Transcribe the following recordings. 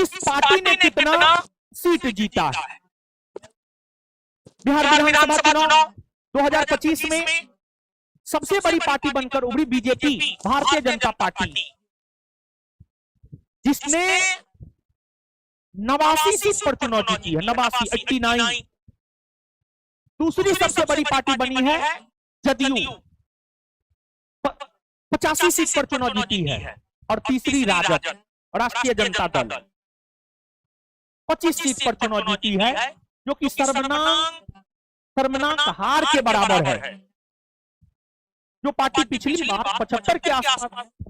किस पार्टी ने कितना सीट जीता है। बिहार विधानसभा चुनाव 2025 में सबसे बड़ी पार्टी बनकर उभरी बीजेपी, भारतीय जनता पार्टी, जिसने 89 सीट पर चुनाव जीती है, 89। दूसरी सबसे बड़ी पार्टी बनी है जदयू, 85 सीट पर चुनाव जीती है। और तीसरी राजद, राष्ट्रीय जनता दल, 25 सीट पर चुनाव जीती है, जो कि शर्मनाक हार के बराबर है। जो पार्टी पिछली बार 75 के आसपास,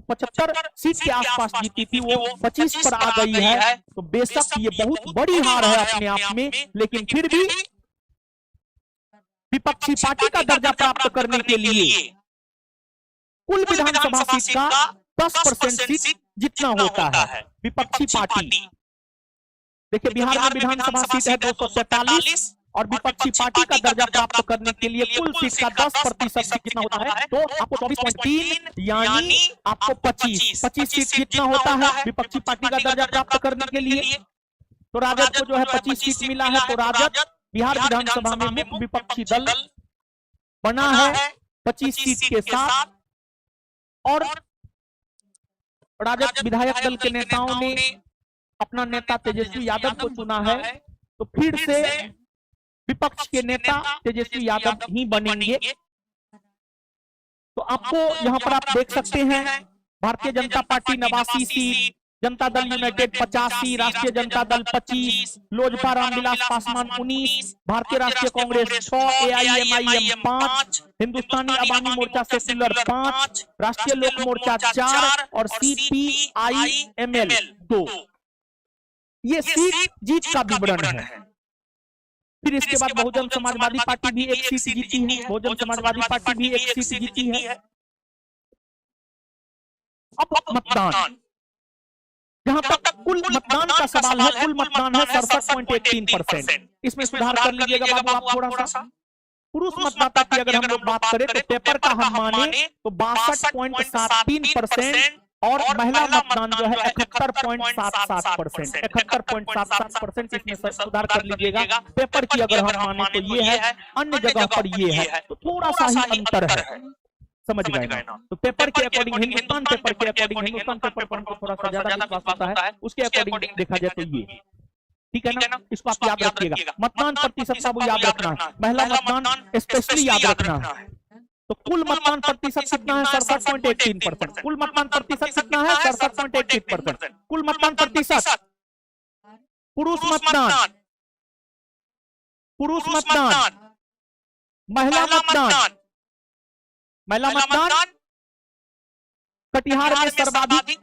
75 सीट के आसपास जीती थी, वो 25 पर आ गई है। तो बेशक ये बहुत बड़ी हार है अपने आप में, लेकिन फिर भी विपक्षी पार्टी का दर्जा प्राप्त करने के लिए कुल विधानसभा सीट का 10% सीट जितना होता है विपक्षी पार्टी। देखिए, बिहार में विधानसभा सीट है 243 और विपक्षी पार्टी का दर्जा प्राप्त करने के लिए कुल सीट का 10% सीट कितना होता है, तो आपको 24.3 यानी आपको 25 सीट जितना होता है विपक्षी पार्टी का दर्जा प्राप्त करने के लिए। तो राजद को जो है 25 सीट मिला है, तो राजद बिहार विधानसभा में मुख्य विपक्षी दल बना है 25 सीट के साथ। और राजद विधायक दल के नेताओं ने अपना नेता तेजस्वी यादव को चुना है, तो फिर से विपक्ष के नेता तेजस्वी यादव ही बनेंगे। तो आपको यहाँ पर आप देख सकते हैं, Bharatiya Janata party 89 seat, Janata Dal United 85, राष्ट्रीय जनता दल 25, लोजपा रामविलास पासवान 19, भारतीय राष्ट्रीय कांग्रेस 6, AIMIM 5, हिंदुस्तानी अवामी मोर्चा सेक्युलर 5, राष्ट्रीय लोक मोर्चा 4 और CPIML 2। ये सीट जीत का विवरण है। फिर इसके बाद बहुजन समाजवादी पार्टी भी एक सीट जीती है, बहुजन समाजवादी पार्टी भी एक सीट जीती है। अब मतदान, जहां तक कुल मतदान का सवाल है, कुल मतदान है 67.13%। इसमें सुधार कर लीजिएगा बाबू आप थोड़ा सा। पुरुष मतदाता की अगर हम लोग बात करें तो पेपर का हम माने तो 62.73% और महिला मतदान जो है 71.77%। 71.77% इसमें सुधार कर लीजिएगा। पेपर की अगर हम माने तो ये है, अन्य जगह पर ये है, तो थोड़ा सा ही अंतर है, समझ गए ना। तो पेपर के अकॉर्डिंग, हिंदुस्तान पेपर के अकॉर्डिंग, हिंदुस्तान पेपर पर हमको थोड़ा सा ज्यादा विश्वास होता है, उसके अकॉर्डिंग देखा जाए तो ये ठीक है ना। इसको आप याद रखिएगा। मतदान प्रतिशत का वो याद रखना है, महिला मतदान स्पेशली याद रखना है। तो कुल मतदान प्रतिशत कितना है, 67.13%। कुल मतदान प्रतिशत कितना है, 67.13%। कुल मतदान प्रतिशत पुरुष मतदान, महिला मतदान कटिहार में सर्वाधिक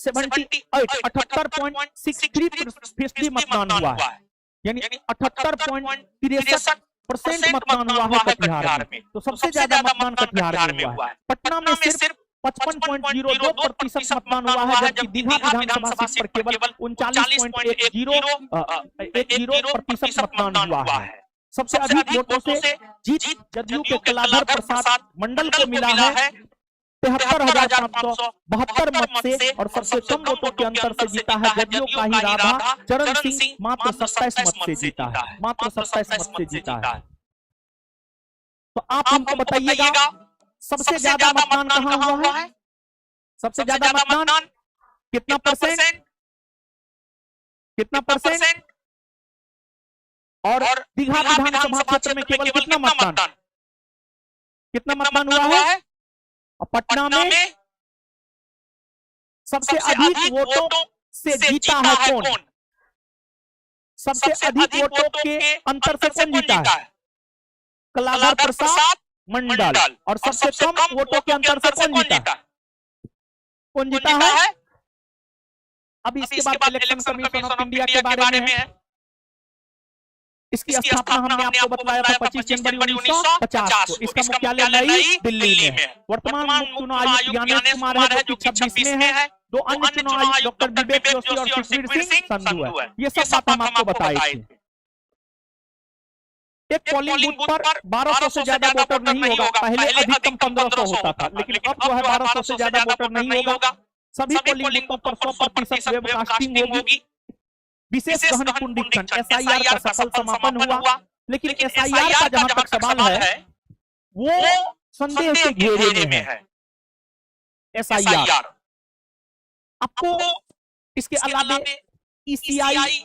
78.63% मतदान हुआ है, यानी 78.63% मतदान हुआ है कटिहार में। तो सबसे ज्यादा मतदान कटिहार में हुआ है। पटना में सिर्फ 55.02% मतदान हुआ है, जबकि दीघा विधानसभा सीट पर केवल 39.10% मतदान हुआ है। सबसे अधिक वोटों से जीत जदयू के कलाधर प्रसाद मंडल को मिला है 73,572 मत से, और सबसे कम वोटों के अंतर से जीता है जदयू का ही राधा चरण सिंह, मात्र 27 मत से जीता है, मात्र 27 मत से जीता है। तो आप हमको बताइएगा सबसे ज्यादा मतदान कहां हुआ है, सबसे ज्यादा मतदान कितना परसेंट, और दीघा विधानसभा क्षेत्र में केवल कितना मतदान हुआ है। और पटना में सबसे अधिक वोटों से जीता है कौन, सबसे अधिक वोटों के अंतर से कौन जीता है, कलाधर प्रसाद मंडल। और सबसे कम वोटों के अंतर से कौन जीता है। अब इसके बाद इलेक्शन कमीशन ऑफ इंडिया के बारे में है। इसकी स्थापना हमने आपको बताया था 25 जनवरी 1950 को। इसका मुख्यालय नई दिल्ली में है। वर्तमान मुख्य चुनाव आयुक्त ज्ञानेश कुमार है, जो कि 26 में है। दो अन्य चुनाव आयुक्त डॉक्टर विवेक जोशी और सुखबीर सिंह संधू है। ये सब बात हम आपको बताई थी। एक पोलिंग बूथ पर 1200 से ज्यादा वोटर नहीं होगा। पहले अधिकतम 1500 होता था, लेकिन अब जो है 1200 से ज्यादा वोटर नहीं होगा। सभी पोलिंग बूथों पर 100% वेबकास्टिंग होगी। विशेष गहन पुनरीक्षण एसआईआर का सफल समापन हुआ, लेकिन एसआईआर का जहां तक सवाल है वो संदेह के घेरे में है। एसआईआर आपको इसके अलावा ईसीआई,